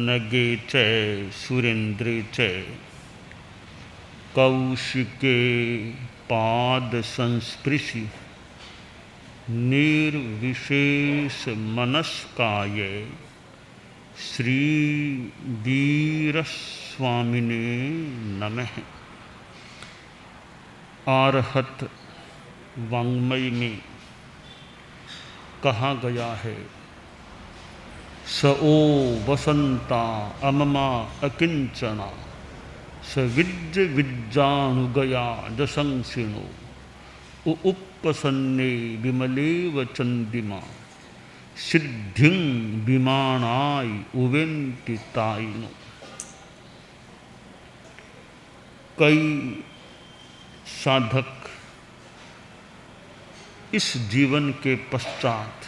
नगे च सुरेंद्रे च कौशिके पाद संस्पृशि निर्विशेष मनस्काय श्री वीर स्वामिने नमः। आरहत वाङ्मय में कहा गया है, स ओ वसंता अममा अकिंचना स विद्य विद्यानुगया जशंसिनो उपसन्ने विमलेव चंदिमा सिद्धिं विमानाय उवेन्ति ताइनो। कई साधक इस जीवन के पश्चात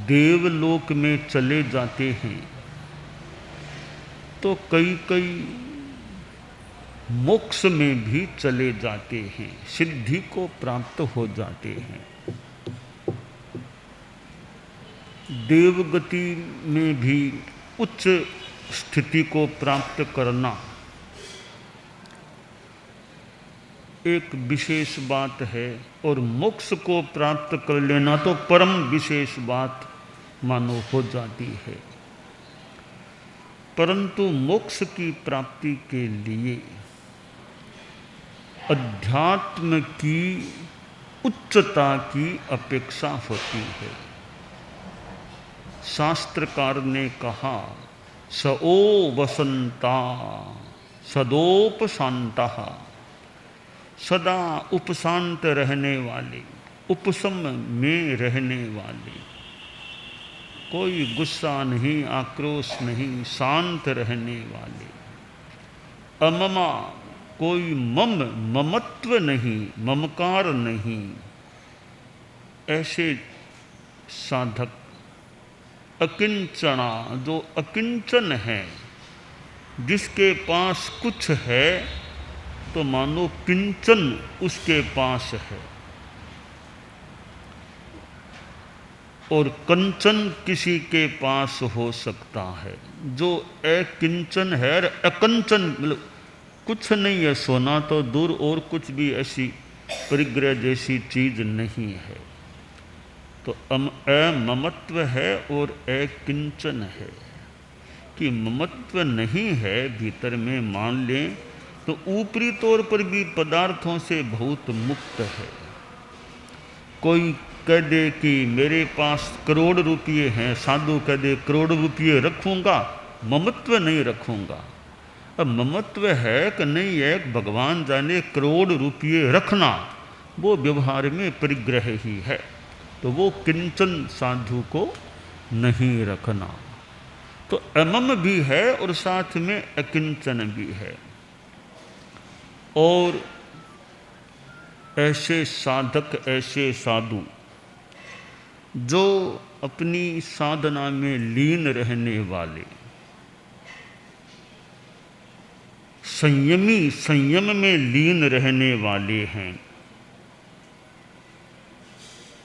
देवलोक में चले जाते हैं तो कई मोक्ष में भी चले जाते हैं, सिद्धि को प्राप्त हो जाते हैं। देवगति में भी उच्च स्थिति को प्राप्त करना एक विशेष बात है और मोक्ष को प्राप्त कर लेना तो परम विशेष बात मानो हो जाती है। परंतु मोक्ष की प्राप्ति के लिए अध्यात्म की उच्चता की अपेक्षा होती है। शास्त्रकार ने कहा, स ओ वसंता सदोपशांतः, सदा उपशांत रहने वाले, उपशम में रहने वाले, कोई गुस्सा नहीं, आक्रोश नहीं, शांत रहने वाले। अममा, कोई ममत्व नहीं, ममकार नहीं, ऐसे साधक। अकिंचना, जो अकिंचन है, जिसके पास कुछ है तो मानो किंचन उसके पास है, और कंचन किसी के पास हो सकता है। जो अकिंचन है और अकंचन, मतलब कुछ नहीं है, सोना तो दूर और कुछ भी ऐसी परिग्रह जैसी चीज नहीं है। तो अममत्व है और अकिंचन है कि ममत्व नहीं है भीतर में, मान लें तो ऊपरी तौर पर भी पदार्थों से बहुत मुक्त है। कोई कह दे कि मेरे पास करोड़ रुपये हैं, साधु कह दे करोड़ रुपये रखूंगा, ममत्व नहीं रखूंगा। अब ममत्व है कि नहीं है, भगवान जाने, करोड़ रुपये रखना वो व्यवहार में परिग्रह ही है, तो वो किंचन साधु को नहीं रखना। तो अमम भी है और साथ में अकिंचन भी है। और ऐसे साधक, ऐसे साधु जो अपनी साधना में लीन रहने वाले, संयमी, संयम में लीन रहने वाले हैं,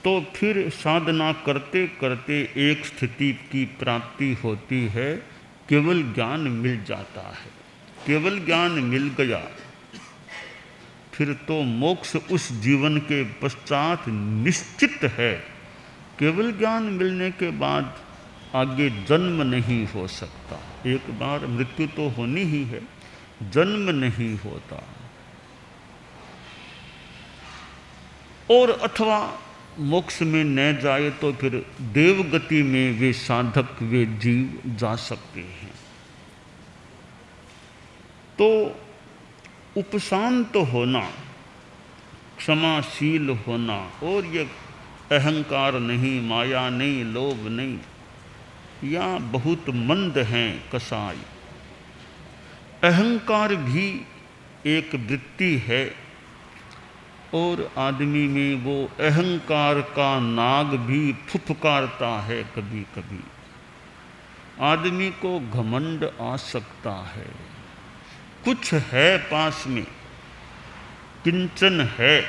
तो फिर साधना करते करते एक स्थिति की प्राप्ति होती है, केवल ज्ञान मिल जाता है। केवल ज्ञान मिल गया फिर तो मोक्ष उस जीवन के पश्चात निश्चित है। केवल ज्ञान मिलने के बाद आगे जन्म नहीं हो सकता। एक बार मृत्यु तो होनी ही है, जन्म नहीं होता। और अथवा मोक्ष में न जाए तो फिर देवगति में वे साधक, वे जीव जा सकते हैं। तो उपशांत होना, क्षमाशील होना, और ये अहंकार नहीं, माया नहीं, लोभ नहीं, या बहुत मंद हैं कसाई। अहंकार भी एक वृत्ति है और आदमी में वो अहंकार का नाग भी फुफकारता है। कभी कभी आदमी को घमंड आ सकता है, कुछ है पास में, किंचन है,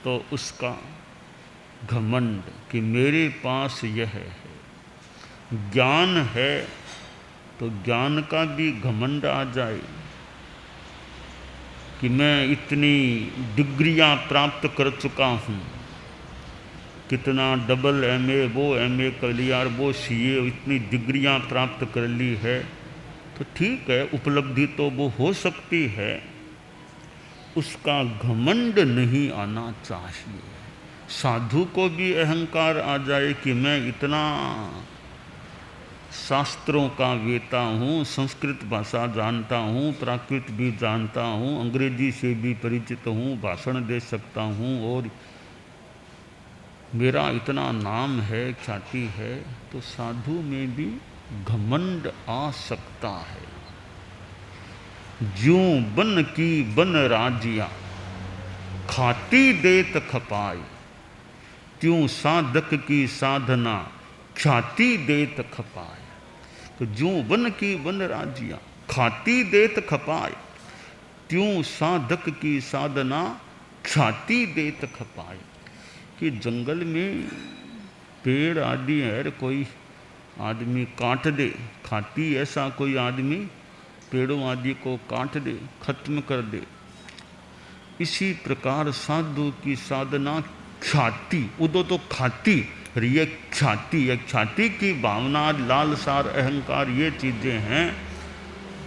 तो उसका घमंड कि मेरे पास यह है। ज्ञान है तो ज्ञान का भी घमंड आ जाए कि मैं इतनी डिग्रियां प्राप्त कर चुका हूँ, कितना डबल एमए वो एमए कर लिया और वो सीए, इतनी डिग्रियां प्राप्त कर ली है, तो ठीक है, उपलब्धि तो वो हो सकती है, उसका घमंड नहीं आना चाहिए। साधु को भी अहंकार आ जाए कि मैं इतना शास्त्रों का वेता हूँ, संस्कृत भाषा जानता हूँ, प्राकृत भी जानता हूँ, अंग्रेजी से भी परिचित हूँ, भाषण दे सकता हूँ और मेरा इतना नाम है, ख्याति है, तो साधु में भी घमंड आ सकता है। ज्यों बन की बन राजिया खाती देत खपाई, त्यों साधक की साधना ख्याति देत खपाए। तो ज्यों वन की वन राजिया खाती देत खपाए, त्यों साधक की साधना ख्याति देत खपाए। कि जंगल में पेड़ आदि है, कोई आदमी काट दे, खाती ऐसा कोई आदमी पेड़ों आदि को काट दे, खत्म कर दे, इसी प्रकार साधु की साधना ख्याति, उदो तो खाती, ये ख्याति, ये ख्याति की भावना, लालसार, अहंकार, ये चीजें हैं,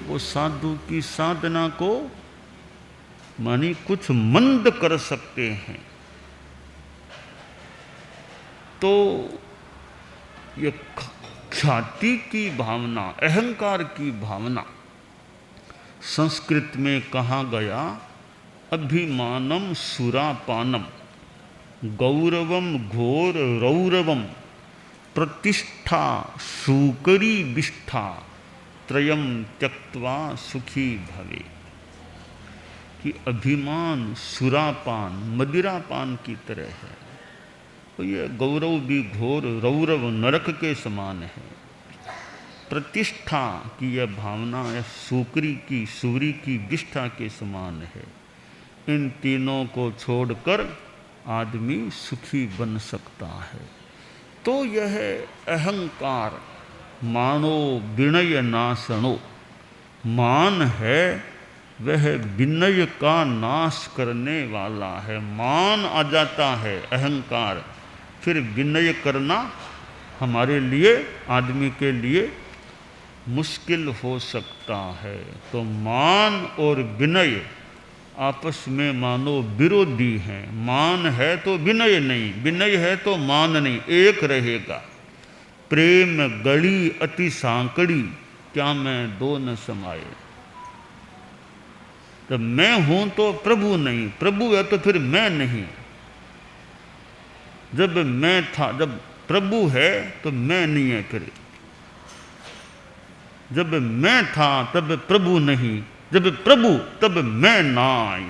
वो साधु की साधना को मानी कुछ मंद कर सकते हैं। तो ये ख्याति की भावना, अहंकार की भावना, संस्कृत में कहा गया अभिमानम सुरापानम गौरवम घोर रौरवम प्रतिष्ठा सूकरी विष्ठा त्रयम त्यक्त्वा सुखी भवे। कि अभिमान सुरापान, मदिरापान की तरह है, तो ये गौरव भी घोर रौरव नरक के समान है। प्रतिष्ठा की यह भावना है सूकरी की, सूरी की विष्ठा के समान है। इन तीनों को छोड़कर आदमी सुखी बन सकता है। तो यह अहंकार मानो विनय नाशनो, मान है वह विनय का नाश करने वाला है। मान आ जाता है अहंकार, फिर विनय करना हमारे लिए, आदमी के लिए मुश्किल हो सकता है। तो मान और विनय आपस में मानो विरोधी हैं। मान है तो विनय नहीं, विनय है तो मान नहीं, एक रहेगा। प्रेम गली अति सांकड़ी, क्या मैं दो न समाये। जब मैं हूं तो प्रभु नहीं, प्रभु है तो फिर मैं नहीं। जब मैं था, जब प्रभु है तो मैं नहीं है, फिर जब मैं था तब प्रभु नहीं, जब प्रभु तब मैं ना आई।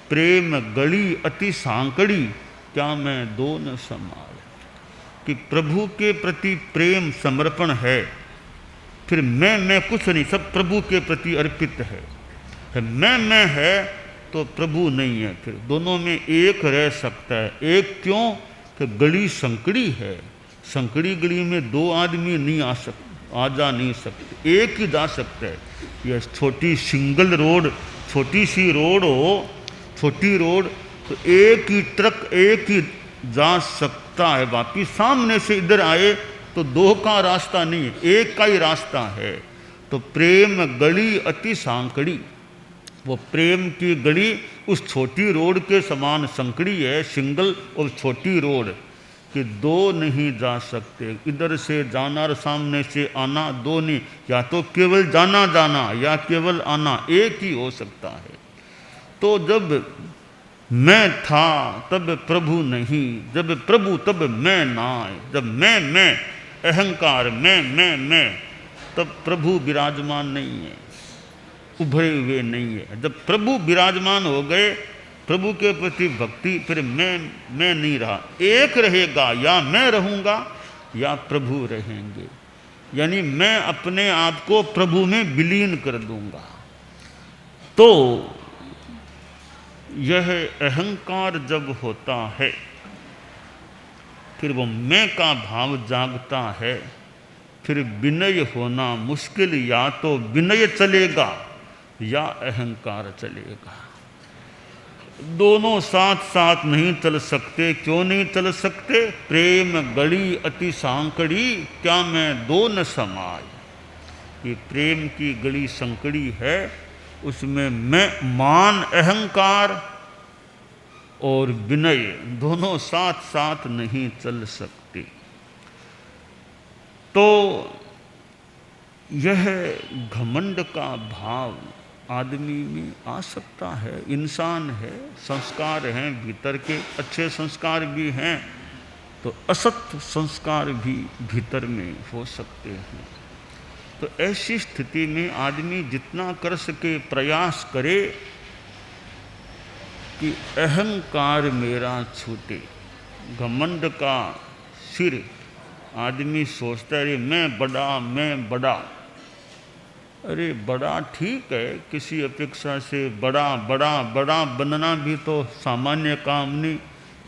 प्रेम गली अति सांकड़ी, क्या मैं दो न समाये। कि प्रभु के प्रति प्रेम समर्पण है, फिर मैं कुछ नहीं, सब प्रभु के प्रति अर्पित है। मैं है तो प्रभु नहीं है, फिर दोनों में एक रह सकता है। एक क्यों कि गली संकड़ी है, संकड़ी गली में दो आदमी नहीं आ सकते, आ जा नहीं सकते, एक ही जा सकता है। यह छोटी सिंगल रोड, छोटी सी रोड हो, छोटी रोड, तो एक ही ट्रक एक ही जा सकता है। बाकी सामने से इधर आए तो दो का रास्ता नहीं है, एक का ही रास्ता है। तो प्रेम गली अति सांकड़ी, वो प्रेम की गली उस छोटी रोड के समान संकड़ी है, सिंगल और छोटी रोड, कि दो नहीं जा सकते। इधर से जाना और सामने से आना दो नहीं, या तो केवल जाना जाना या केवल आना, एक ही हो सकता है। तो जब मैं था तब प्रभु नहीं, जब प्रभु तब मैं ना आए। जब मैं अहंकार, मैं, तब प्रभु विराजमान नहीं है, उभरे हुए नहीं है। जब प्रभु विराजमान हो गए, प्रभु के प्रति भक्ति, फिर मैं नहीं रहा, एक रहेगा। या मैं रहूँगा या प्रभु रहेंगे, यानी मैं अपने आप को प्रभु में विलीन कर दूंगा। तो यह अहंकार जब होता है, फिर वो मैं का भाव जागता है, फिर विनय होना मुश्किल, या तो विनय चलेगा या अहंकार चलेगा। दोनों साथ साथ नहीं चल सकते। क्यों नहीं चल सकते? प्रेम गड़ी अति सांकड़ी, क्या मैं दो न समाय। ये प्रेम की गड़ी संकड़ी है, उसमें मैं मान अहंकार और विनय दोनों साथ साथ नहीं चल सकते। तो यह घमंड का भाव आदमी में आ सकता है। इंसान है, संस्कार हैं भीतर के, अच्छे संस्कार भी हैं, तो असत संस्कार भी भीतर में हो सकते हैं। तो ऐसी स्थिति में आदमी जितना कर सके प्रयास करे कि अहंकार मेरा छूटे। घमंड का सिर आदमी सोचता है, अरे मैं बड़ा। अरे बड़ा ठीक है, किसी अपेक्षा से बड़ा बनना भी तो सामान्य काम नहीं।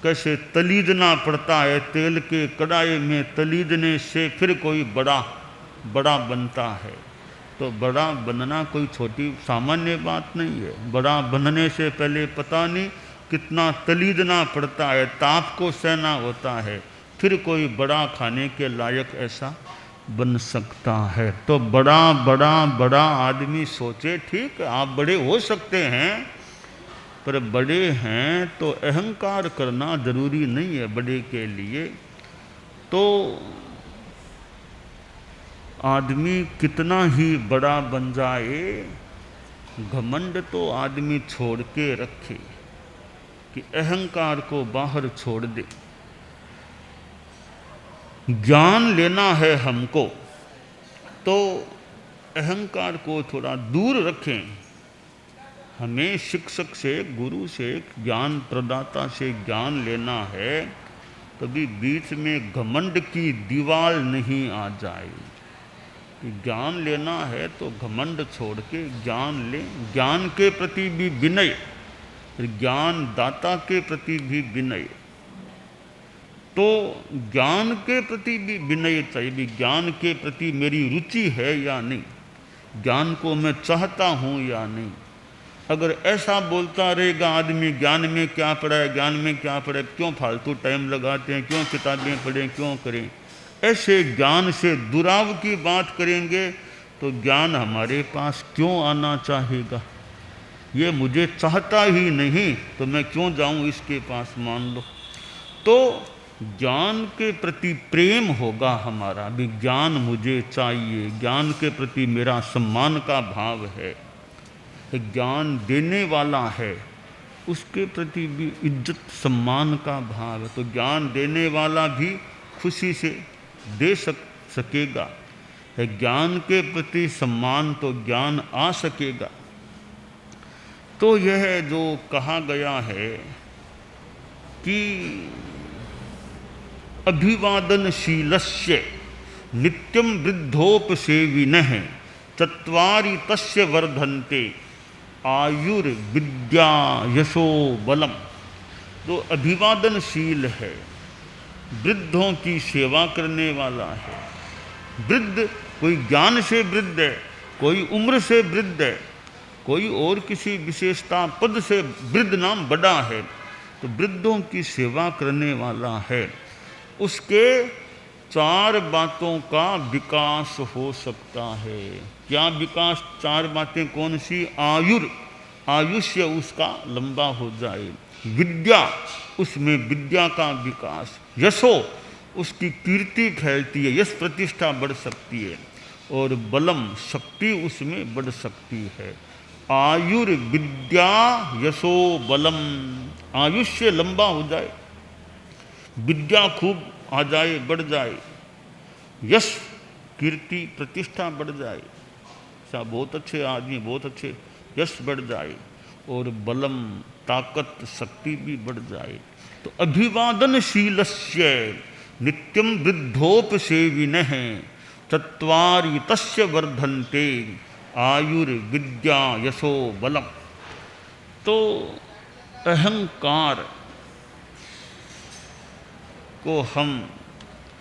कैसे तलीदना पड़ता है, तेल के कढ़ाई में तलीदने से फिर कोई बड़ा बनता है। तो बड़ा बनना कोई छोटी सामान्य बात नहीं है। बड़ा बनने से पहले पता नहीं कितना तलीदना पड़ता है, ताप को सहना होता है, फिर कोई बड़ा खाने के लायक ऐसा बन सकता है। तो बड़ा आदमी सोचे, ठीक है आप बड़े हो सकते हैं, पर बड़े हैं तो अहंकार करना जरूरी नहीं है बड़े के लिए। तो आदमी कितना ही बड़ा बन जाए, घमंड तो आदमी छोड़ के रखे, कि अहंकार को बाहर छोड़ दे। ज्ञान लेना है हमको, तो अहंकार को थोड़ा दूर रखें। हमें शिक्षक से, गुरु से, ज्ञान प्रदाता से ज्ञान लेना है, कभी बीच में घमंड की दीवार नहीं आ जाए। ज्ञान लेना है तो घमंड छोड़ के ज्ञान लें। ज्ञान के प्रति भी विनय, ज्ञान दाता के प्रति भी विनय। तो ज्ञान के प्रति भी विनय चाहिए। ज्ञान के प्रति मेरी रुचि है या नहीं, ज्ञान को मैं चाहता हूँ या नहीं। अगर ऐसा बोलता रहेगा आदमी, ज्ञान में क्या पढ़ा है, ज्ञान में क्या पढ़ा है, क्यों फालतू टाइम लगाते हैं, क्यों किताबें पढ़ें, क्यों करें, ऐसे ज्ञान से दुराव की बात करेंगे तो ज्ञान हमारे पास क्यों आना चाहेगा? ये मुझे चाहता ही नहीं तो मैं क्यों जाऊं इसके पास, मान लो। तो ज्ञान के प्रति प्रेम होगा हमारा भी, ज्ञान मुझे चाहिए, ज्ञान के प्रति मेरा सम्मान का भाव है। ज्ञान देने वाला है उसके प्रति भी इज्जत सम्मान का भाव है, तो ज्ञान देने वाला भी खुशी से दे सकेगा। ज्ञान के प्रति सम्मान तो ज्ञान आ सकेगा। तो यह जो कहा गया है कि अभिवादनशीलस्य नित्यं वृद्धोपसेविनः चत्वारि तस्य वर्धन्ते आयुर्विद्या यशो बलम। जो अभिवादनशील है, वृद्धों की सेवा करने वाला है। वृद्ध कोई ज्ञान से वृद्ध है, कोई उम्र से वृद्ध है, कोई और किसी विशेषता पद से वृद्ध नाम बड़ा है, तो वृद्धों की सेवा करने वाला है। उसके चार बातों का विकास हो सकता है। क्या विकास? चार बातें कौन सी? आयुष्य उसका लंबा हो जाए, विद्या उसमें विद्या का विकास, यशो उसकी कीर्ति फैलती है, यश प्रतिष्ठा बढ़ सकती है, और बलम शक्ति उसमें बढ़ सकती है। आयुर्विद्या यशो बलम, आयुष्य लंबा हो जाए, विद्या खूब आ जाए, बढ़ जाए, यश कीर्ति प्रतिष्ठा बढ़ जाए, अच्छा बहुत अच्छे आदमी, बहुत अच्छे, यश बढ़ जाए, और बलम ताकत शक्ति भी बढ़ जाए। तो अभिवादनशीलस्य नित्यं वृद्धोपसेविनः चत्वारि तस्य वर्धन्ते आयुर्विद्या यशो बलम। तो अहंकार को हम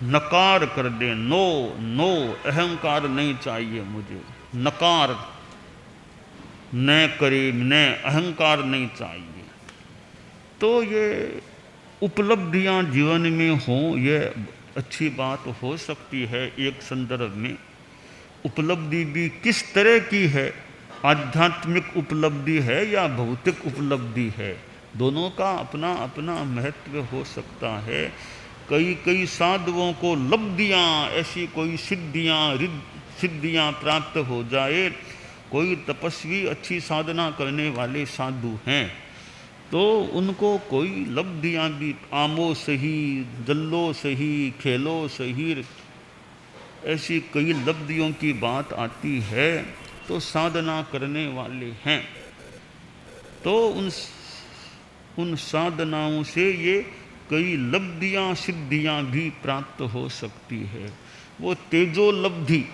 नकार कर दे, नो नो, अहंकार नहीं चाहिए मुझे, नकार न करे, न अहंकार नहीं चाहिए। तो ये उपलब्धियां जीवन में हों, ये अच्छी बात हो सकती है। एक संदर्भ में उपलब्धि भी किस तरह की है, आध्यात्मिक उपलब्धि है या भौतिक उपलब्धि है, दोनों का अपना अपना महत्व हो सकता है। कई कई साधुओं को लब्धियाँ, ऐसी कोई सिद्धियाँ प्राप्त हो जाए। कोई तपस्वी अच्छी साधना करने वाले साधु हैं तो उनको कोई लब्धियाँ भी, आमो सही, जल्लो सही, खेलो सही, ऐसी कई लब्धियों की बात आती है। तो साधना करने वाले हैं तो उन साधनाओं से ये कई लब्धियाँ सिद्धियाँ भी प्राप्त हो सकती है। वो तेजो लब्धि,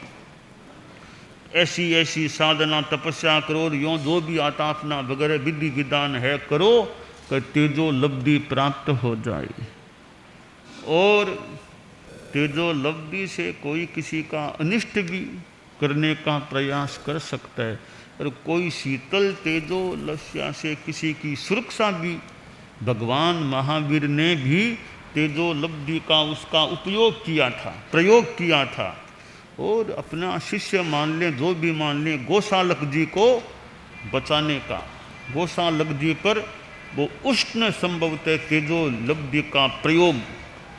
ऐसी ऐसी साधना तपस्या करो, यों जो भी आता अपना वगैरह विधि विधान है करो कि तेजो लब्धि प्राप्त हो जाए। और तेजो लब्धि से कोई किसी का अनिष्ट भी करने का प्रयास कर सकता है, और कोई शीतल तेजो लस्या से किसी की सुरक्षा भी, भगवान महावीर ने भी तेजो लब्धि का उसका उपयोग किया था, प्रयोग किया था। और अपना शिष्य मान लें, जो भी मान लें, गोसालक जी को बचाने का, गोसालक जी पर वो उष्ण संभवतः तेजो लब्धि का प्रयोग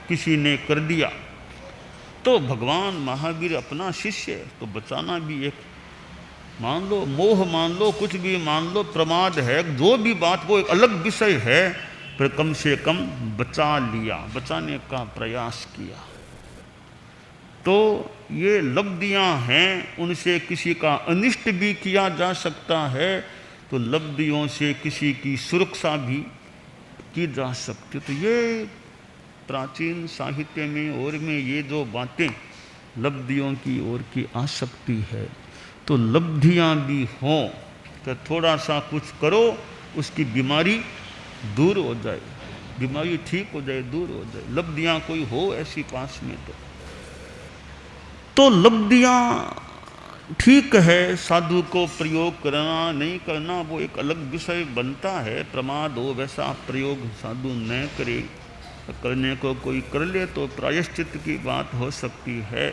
किसी ने कर दिया, तो भगवान महावीर अपना शिष्य तो बचाना भी एक, मान लो मोह मान लो, कुछ भी मान लो, प्रमाद है, जो भी बात वो एक अलग विषय है, पर कम से कम बचा लिया, बचाने का प्रयास किया। तो ये लब्धियां हैं, उनसे किसी का अनिष्ट भी किया जा सकता है, तो लब्धियों से किसी की सुरक्षा भी की जा सकती। तो ये प्राचीन साहित्य में और में ये जो बातें लब्धियों की ओर की आसक्ति है, तो लब्धियां भी हों तो थोड़ा सा कुछ करो, उसकी बीमारी दूर हो जाए, बीमारी ठीक हो जाए, दूर हो जाए। लब्धियां कोई हो ऐसी पास में तो लब्धियां ठीक है, साधु को प्रयोग करना नहीं करना वो एक अलग विषय बनता है। प्रमाद हो वैसा प्रयोग साधु न करे, करने को कोई कर ले तो प्रायश्चित की बात हो सकती है।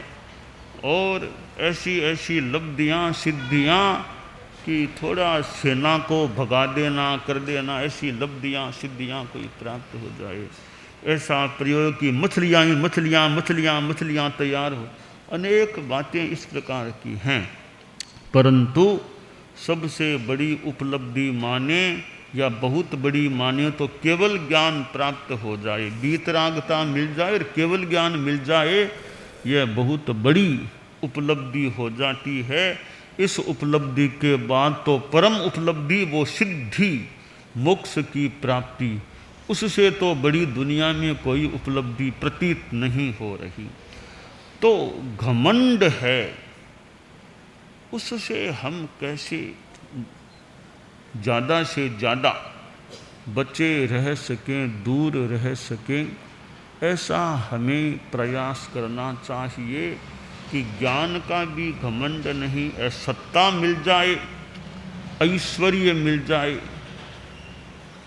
और ऐसी ऐसी लब्धियाँ सिद्धियाँ कि थोड़ा सेना को भगा देना, कर देना, ऐसी लब्धियाँ सिद्धियाँ कोई प्राप्त हो जाए, ऐसा प्रयोग की मछलियाँ ही मछलियाँ मछलियाँ मछलियाँ तैयार हो, अनेक बातें इस प्रकार की हैं। परंतु सबसे बड़ी उपलब्धि माने या बहुत बड़ी माने तो केवल ज्ञान प्राप्त हो जाए, वीतरागता मिल जाए और केवल ज्ञान मिल जाए, यह बहुत बड़ी उपलब्धि हो जाती है। इस उपलब्धि के बाद तो परम उपलब्धि वो सिद्धि, मोक्ष की प्राप्ति, उससे तो बड़ी दुनिया में कोई उपलब्धि प्रतीत नहीं हो रही। तो घमंड है, उससे हम कैसे ज़्यादा से ज़्यादा बचे रह सकें, दूर रह सकें, ऐसा हमें प्रयास करना चाहिए कि ज्ञान का भी घमंड नहीं, सत्ता मिल जाए, ऐश्वर्य मिल जाए,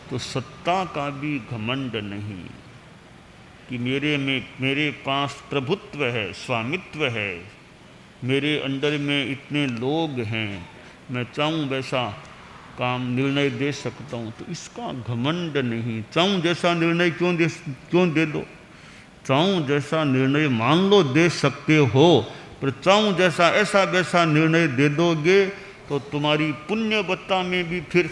तो सत्ता का भी घमंड नहीं कि मेरे पास प्रभुत्व है, स्वामित्व है, मेरे अंडर में इतने लोग हैं, मैं चाहूँ वैसा काम निर्णय दे सकता हूँ, तो इसका घमंड नहीं। चाहूँ जैसा निर्णय क्यों दे दो, चाहूँ जैसा निर्णय मान लो दे सकते हो, पर चाहूँ जैसा ऐसा वैसा निर्णय दे दोगे तो तुम्हारी पुण्यवत्ता में भी फिर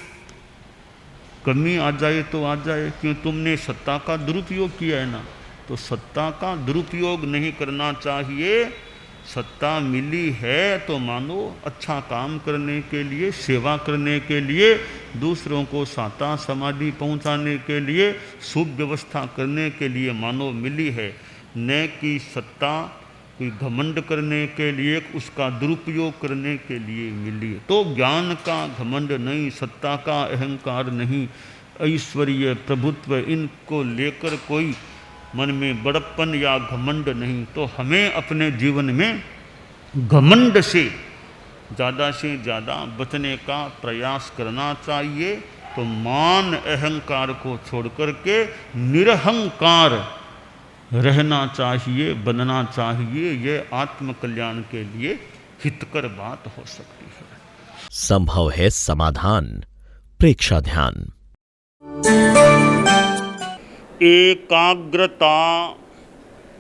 कमी आ जाए तो आ जाए, क्यों तुमने सत्ता का दुरुपयोग किया है ना। तो सत्ता का दुरुपयोग नहीं करना चाहिए। सत्ता मिली है तो मानो अच्छा काम करने के लिए, सेवा करने के लिए, दूसरों को साता समाधि पहुंचाने के लिए, शुभ व्यवस्था करने के लिए मानो मिली है, न कि सत्ता कोई घमंड करने के लिए, उसका दुरुपयोग करने के लिए मिली है। तो ज्ञान का घमंड नहीं, सत्ता का अहंकार नहीं, ऐश्वर्य प्रभुत्व इनको लेकर कोई मन में बड़प्पन या घमंड नहीं। तो हमें अपने जीवन में घमंड से ज़्यादा बचने का प्रयास करना चाहिए। तो मान अहंकार को छोड़ करके निरहंकार रहना चाहिए, बनना चाहिए। ये आत्म कल्याण के लिए हितकर बात हो सकती है। संभव है समाधान। प्रेक्षा ध्यान। एकाग्रता,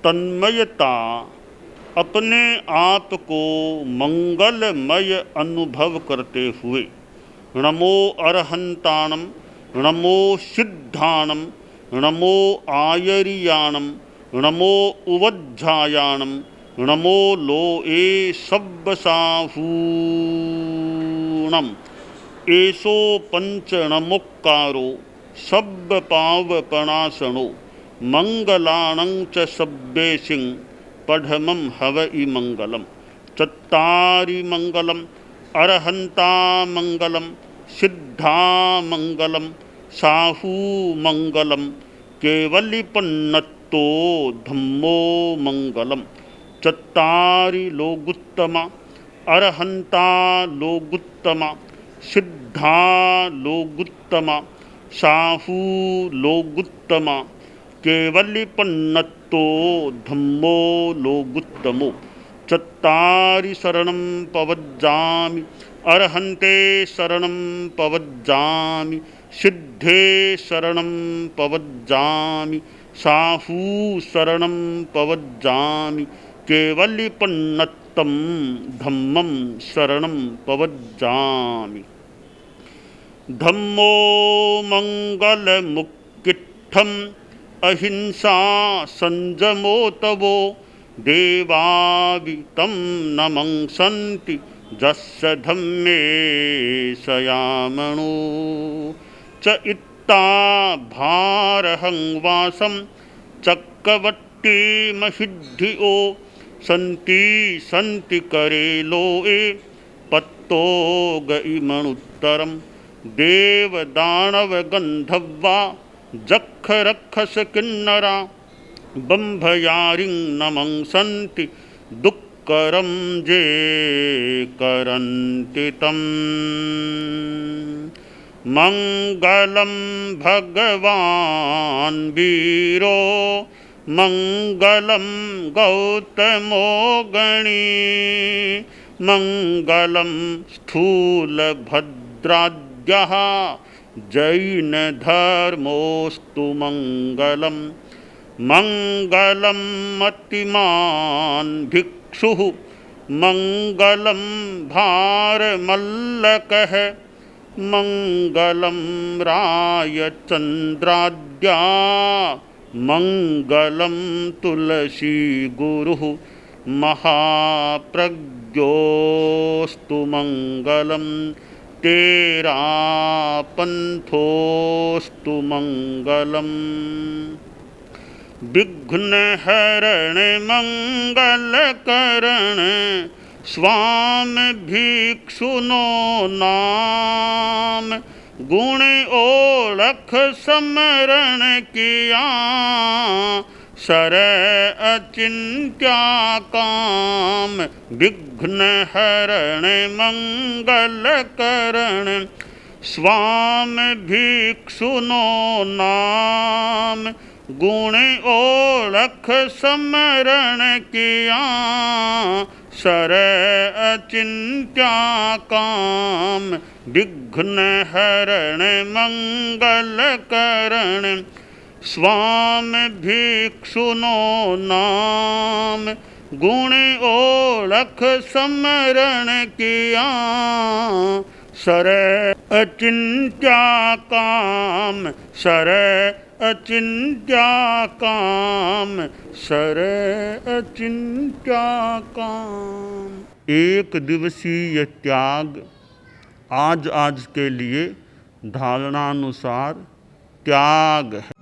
तन्मयता, अपने आप को मंगलमय अनुभव करते हुए नमो अरहंताणम, नमो सिद्धाणम, नमो आयरियाणम, नमो उवज्झायाणम, नमो लोए सब्बसाहूणम, एसो पंचणमुक्कारो सब्ब पावपणासनो, मंगलाणं च सब्बेसिं पढ़मं हवइ मंगलम। चत्तारि मंगलम, अरहंता मंगलम, सिद्धा मंगलम, साहू मंगलम, केवलिपन्नत्तो धम्मो मंगलम। चत्तारि लोगुत्तमा, अरहंता लोगुत्तमा, सिद्धा लोगुत्तमा, साहू लोगुत्तमा, केवलिपन्नत्तो धम्मो लोगुत्तमो। चत्तारि शरणं पवज्जामि, अरहन्ते शरणं पवज्जामि, सिद्धे शरणं पवज्जामि, साहू शरणं पवज्जामि, केवलिपन्नत्तं धम्मं शरणं पवज्जामि। धम्मो मंगलमुक्किट्ठम् अहिंसा संजमो तवो, देवावितं नमंसन्ति जस्य धम्मे सयामणो। च इत्ता भारहं वासं चक्रवट्टी महिद्धियो, सन्ति सन्ति करे लोए पत्तो गइमणुत्तरम्। देवदानव गंधर्वा जख रक्षस किन्नरा, बंभयारिं नमंसन्ति दुक्करं जे करन्ति तम्। मंगलं भगवान् वीरो, मंगलं गौतमो गणी, मंगलं स्थूलभद्राद्यः जैनधर्मोऽस्तु मंगलम्। मंगलं मतिमान् भिक्षुः, मंगलं भारमल्लकः, मंगलं रायचन्द्राद्या, मंगलं तुलसी गुरुः, महाप्रज्ञोऽस्तु मंगलम्। तेरा पंथोऽस्तु मंगलम्। विघ्नहरण मंगलकरण स्वामी भिक्षुनो नाम, गुण ओळख समरण किया, सर अचिंत्या काम। विघ्नहरण मंगलकरण स्वामी भिक्षुनो नाम, गुण ओळख समरण किया, सर अचिंत्या काम। विघ्नहरण मंगलकरण स्वामी भिक्षुनो नाम, गुण ओळख समरण किया, सर अचिंत्या काम। सर अचिंत्या काम, सर अचिंत्या काम। एक दिवसीय त्याग आज के लिए धारणानुसार त्याग है।